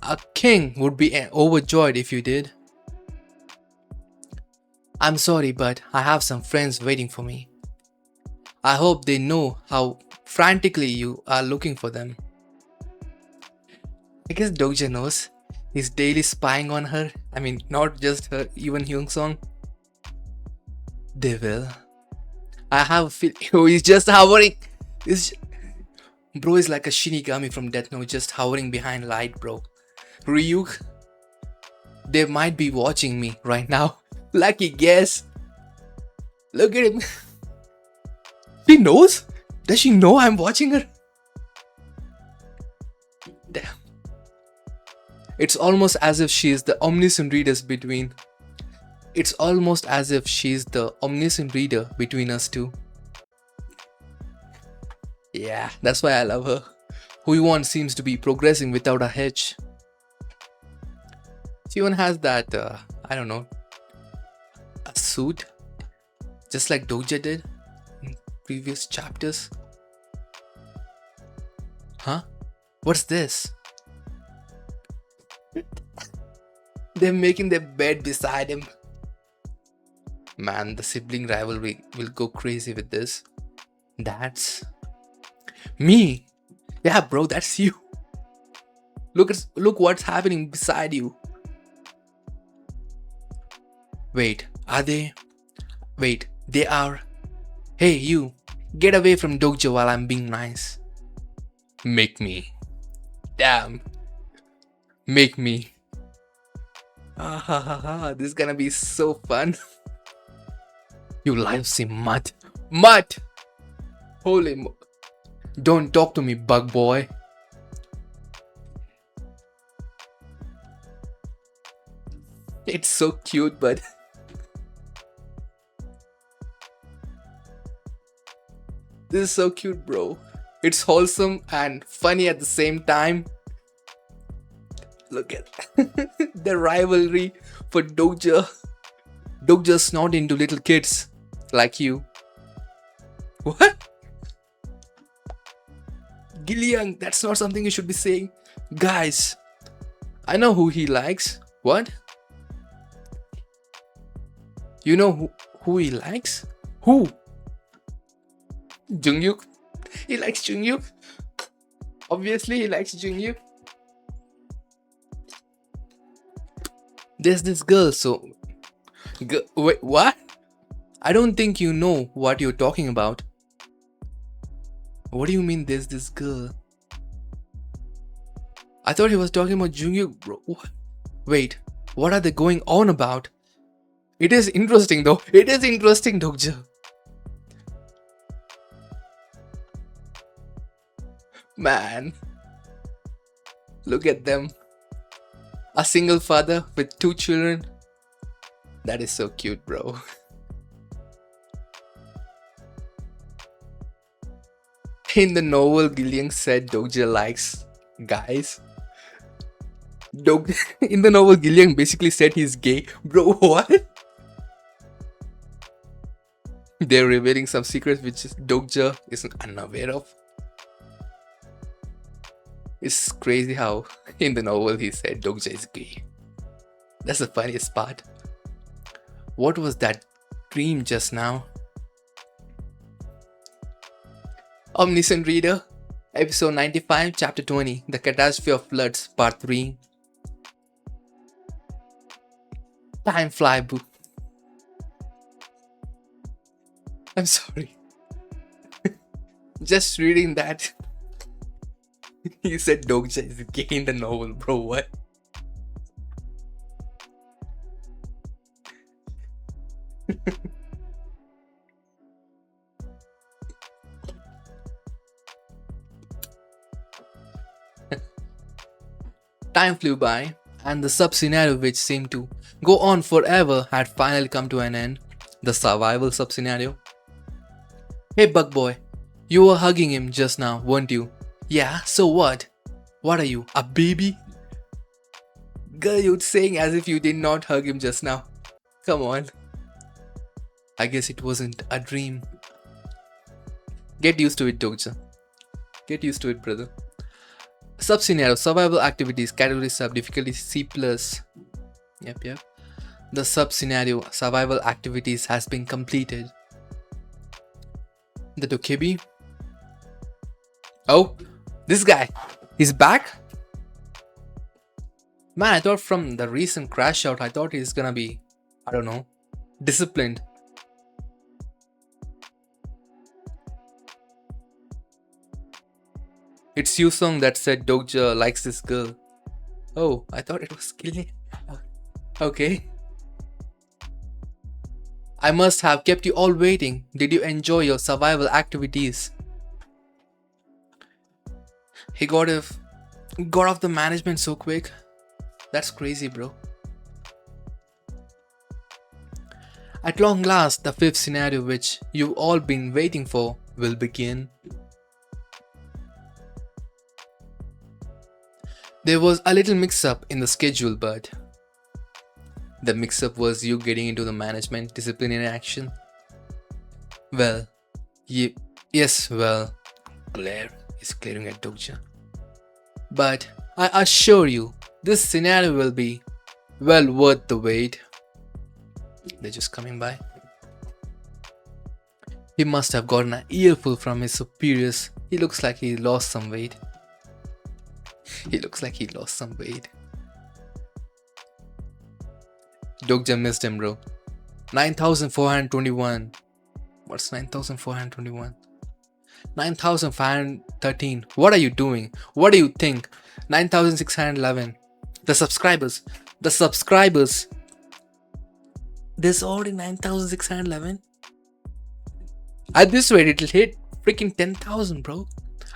A king would be overjoyed if you did. I'm sorry, but I have some friends waiting for me. I hope they know how frantically you are looking for them. I guess Dokja knows. He's daily spying on her. I mean, not just her, even Hyungsong. They will. I have a feeling. Oh, he's just hovering. Bro is like a Shinigami from Death Note, just hovering behind light, bro. Ryuk. They might be watching me right now. Lucky guess. Look at him. She knows? Does she know I'm watching her? Damn. It's almost as if she is the omniscient reader between. It's almost as if she's the omniscient reader between us two. Yeah, that's why I love her. Huiwon seems to be progressing without a hitch. She even has that, I don't know, a suit, just like Dokja did in previous chapters. Huh? What's this? They're making their bed beside him. Man, the sibling rivalry will go crazy with this. That's me. Yeah, bro, that's you. Look what's happening beside you. Wait, are they? Wait, they are. Hey, you. Get away from Dokja while I'm being nice. Make me. Damn. Make me. This is gonna be so fun. You livesy mutt. Mutt! Holy mo. Don't talk to me, bug boy. It's so cute, but this is so cute, bro. It's wholesome and funny at the same time. Look at the rivalry for Dokja. Dokja's not into little kids like you. What? Gilliang, that's not something you should be saying. Guys, I know who he likes. What? You know who he likes? Who? Jungkook. He likes Jungkook. Obviously, he likes Jungkook. There's this girl, so... Wait, what? I don't think you know what you're talking about. What do you mean there's this girl? I thought he was talking about Jungkook, bro. What? Wait, what are they going on about? It is interesting though. It is interesting, Dokja. Man. Look at them. A single father with 2 children. That is so cute, bro. In the novel, Gillian said Dokja likes guys. In the novel, Gillian basically said he's gay. Bro, what? They're revealing some secrets which Dokja isn't unaware of. It's crazy how in the novel he said Dokja is gay. That's the funniest part. What was that dream just now? Omniscient Reader, Episode 95, Chapter 20, The Catastrophe of Floods, Part 3. Time fly, boo. I'm sorry. Just reading that. He said Dokja is gay in the novel, bro. What? Time flew by, and the sub-scenario which seemed to go on forever had finally come to an end. The survival sub-scenario. Hey bug boy, you were hugging him just now, weren't you? Yeah, so what? What are you, a baby? Girl, you're saying as if you did not hug him just now. Come on. I guess it wasn't a dream. Get used to it, Dokja. Get used to it, brother. Sub-scenario, survival activities, category sub, difficulty C+. Yep. The sub-scenario, survival activities has been completed. The Dokebi. Oh, this guy. He's back? Man, I thought from the recent crash out, I thought he's gonna be, I don't know, disciplined. It's Yusong that said Dokja likes this girl. Oh, I thought it was Gillian. Okay. I must have kept you all waiting. Did you enjoy your survival activities? He got off the management so quick. That's crazy, bro. At long last, the 5th scenario which you've all been waiting for will begin. There was a little mix-up in the schedule, but the mix-up was you getting into the management disciplinary action. Well, yes, well, Claire is clearing at Dokja. But I assure you, this scenario will be well worth the wait. They're just coming by. He must have gotten an earful from his superiors. He looks like he lost some weight. Dokja missed him, bro. 9,421. What's 9,421? 9,513. What are you doing? What do you think? 9,611. The subscribers. There's already 9,611. At this rate, it'll hit freaking 10,000, bro.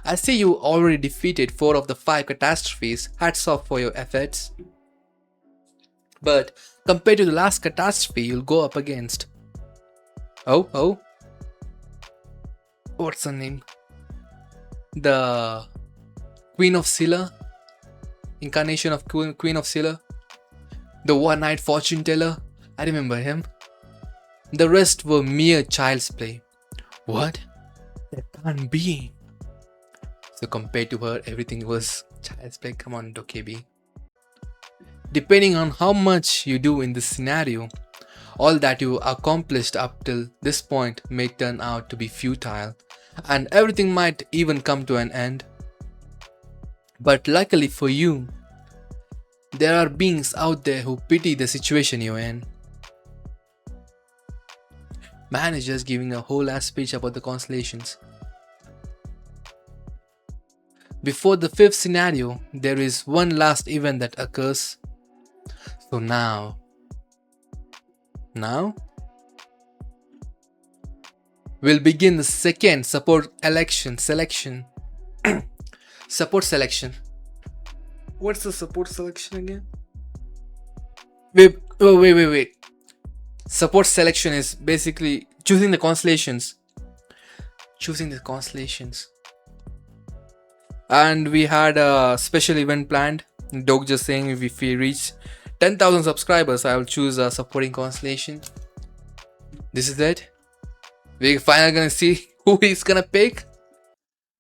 I see you already defeated 4 of the 5 catastrophes. Hats off for your efforts. But compared to the last catastrophe you'll go up against. Oh. What's her name? The Queen of Scylla. Incarnation of Queen of Scylla. The one-eyed fortune teller. I remember him. The rest were mere child's play. What? That can't be. So compared to her, everything was child's play. Come on, Dokebi. Depending on how much you do in this scenario, All that you accomplished up till this point may turn out to be futile, and everything might even come to an end. But luckily for you, there are beings out there who pity the situation you're in. Man is just giving a whole ass speech about the constellations. Before the fifth scenario, there is one last event that occurs. So now, we'll begin the second support selection. Support selection. What's the support selection again? Wait. Support selection is basically choosing the constellations. And we had a special event planned. Dog just saying if we reach 10,000 subscribers, I will choose a supporting constellation. This is it. We're finally gonna see who he's gonna pick.